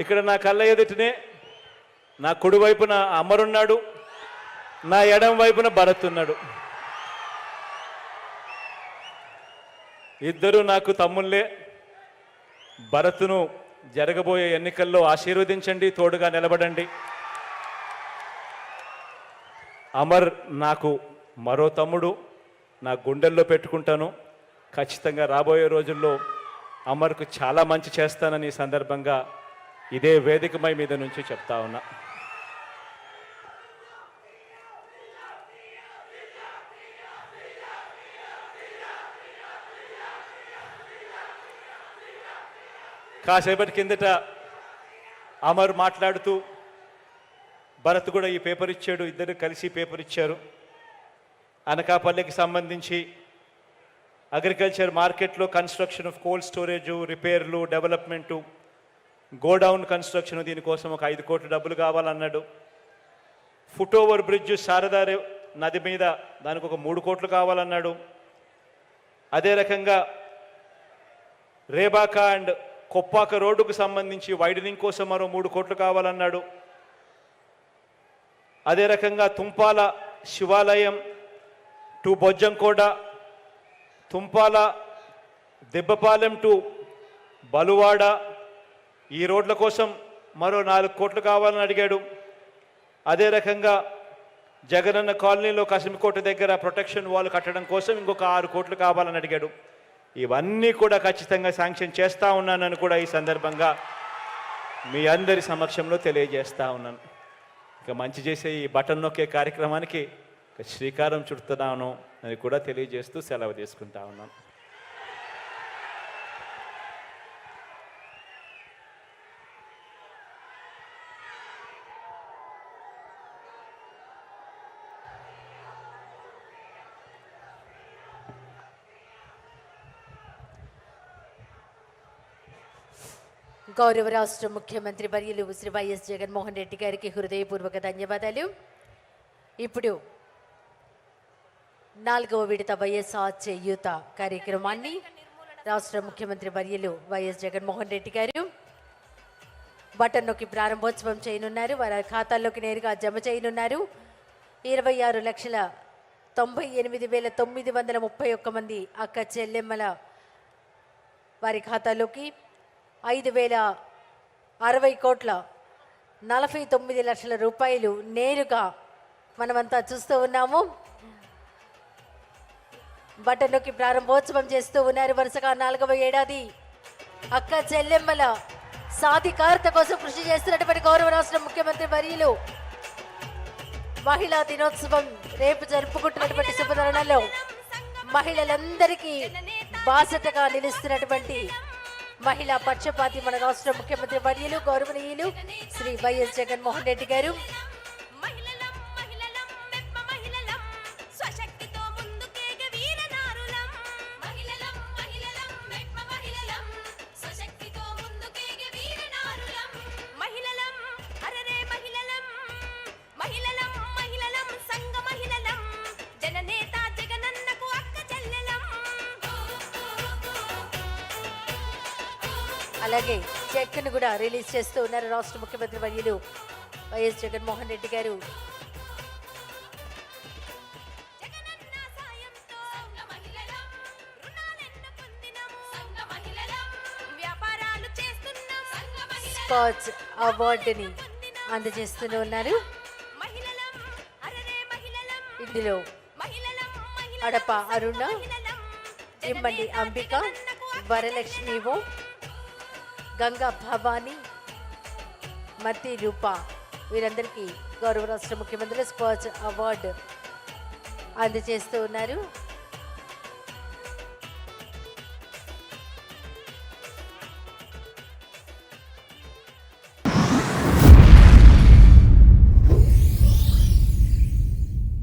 ఇక్కడ నా కళ్ళ ఎదుటనే నా కుడి వైపున అమరున్నాడు, నా ఎడం వైపున భరత్ ఉన్నాడు. ఇద్దరు నాకు తమ్ముళ్ళే. భరత్ను జరగబోయే ఎన్నికల్లో ఆశీర్వదించండి, తోడుగా నిలబడండి. అమర్ నాకు మరో తమ్ముడు, నా గుండెల్లో పెట్టుకుంటాను. ఖచ్చితంగా రాబోయే రోజుల్లో అమర్కు చాలా మంచి చేస్తానని ఈ సందర్భంగా ఇదే వేదికమై మీద నుంచి చెప్తా ఉన్నా. కాసేపటి కిందట అమర్ మాట్లాడుతూ భరత్ కూడా ఈ పేపర్ ఇచ్చాడు, ఇద్దరు కలిసి పేపర్ ఇచ్చారు. అనకాపల్లికి సంబంధించి అగ్రికల్చర్ మార్కెట్లో కన్స్ట్రక్షన్ ఆఫ్ కోల్డ్ స్టోరేజు, రిపేర్లు, డెవలప్మెంటు, గోడౌన్ కన్స్ట్రక్షన్, దీనికోసం ఒక 5 కోట్ల డబ్బులు కావాలన్నాడు. ఫుట్ ఓవర్ బ్రిడ్జ్ శారదా నది మీద దానికి ఒక 3 కోట్లు కావాలన్నాడు. అదే రకంగా రేబాక అండ్ కొప్పాక రోడ్డుకు సంబంధించి వైడనింగ్ కోసం మరో 3 కోట్లు కావాలన్నాడు. అదే రకంగా తుంపాల శివాలయం టు బొజ్జంకోట, తుంపాల దెబ్బపాలెం టు బలువాడ, ఈ రోడ్ల కోసం మరో 4 కోట్లు కావాలని అడిగాడు. అదే రకంగా జగనన్న కాలనీలో కసిమికోట దగ్గర ప్రొటెక్షన్ వాల్ కట్టడం కోసం ఇంకొక 6 కోట్లు కావాలని అడిగాడు. ఇవన్నీ కూడా ఖచ్చితంగా శాంక్షన్ చేస్తూ ఉన్నానని కూడా ఈ సందర్భంగా మీ అందరి సమక్షంలో తెలియజేస్తూ ఉన్నాను. ఇక మంచి చేసే ఈ బటన్ నొక్కే కార్యక్రమానికి శ్రీకారం చుడుతున్నాను అని కూడా తెలియజేస్తూ సెలవు తీసుకుంటా ఉన్నాను. గౌరవ రాష్ట్ర ముఖ్యమంత్రి వర్యులు శ్రీ వైఎస్ జగన్మోహన్ రెడ్డి గారికి హృదయపూర్వక ధన్యవాదాలు. ఇప్పుడు 4వ విడత వైఎస్ఆర్ చేయూత కార్యక్రమాన్ని రాష్ట్ర ముఖ్యమంత్రి వర్యులు వైఎస్ జగన్మోహన్ రెడ్డి గారు బటన్ నొక్కి ప్రారంభోత్సవం చేయనున్నారు. వారి ఖాతాల్లోకి నేరుగా జమ చేయనున్నారు. 26,98,931 మంది అక్క చెల్లెమ్మల వారి ఖాతాలోకి 5,060 కోట్ల 49 లక్షల రూపాయలు నేరుగా మనమంతా చూస్తూ ఉన్నాము. బటన్ నొక్కి ప్రారంభోత్సవం చేస్తూ ఉన్నారు. వరుసగా 4వ ఏడాది అక్క చెల్లెమ్మల సాధికారత కోసం కృషి చేస్తున్నటువంటి గౌరవ రాష్ట్ర ముఖ్యమంత్రి వర్యులు మహిళా దినోత్సవం రేపు జరుపుకుంటున్నటువంటి శుభతరుణంలో మహిళలందరికీ బాసటగా నిలుస్తున్నటువంటి మహిళా పక్షపాతి మన రాష్ట్ర ముఖ్యమంత్రి వర్యులు గౌరవనీయులు శ్రీ వైఎస్ జగన్మోహన్ రెడ్డి గారు అలాగే చెక్ను కూడా రిలీజ్ చేస్తూ ఉన్నారు రాష్ట్ర ముఖ్యమంత్రి వర్యులు వైఎస్ జగన్మోహన్ రెడ్డి గారు. స్కాచ్ అవార్డుని అందజేస్తూ ఉన్నారు. ఇందులో అడప అరుణ, ఇమ్మండి అంబిక, వరలక్ష్మి ఓ, గంగా భవానీ, మతి రూప వీరందరికీ గౌరవ రాష్ట్ర ముఖ్యమంత్రి స్కాచ్ అవార్డు అందజేస్తూ ఉన్నారు.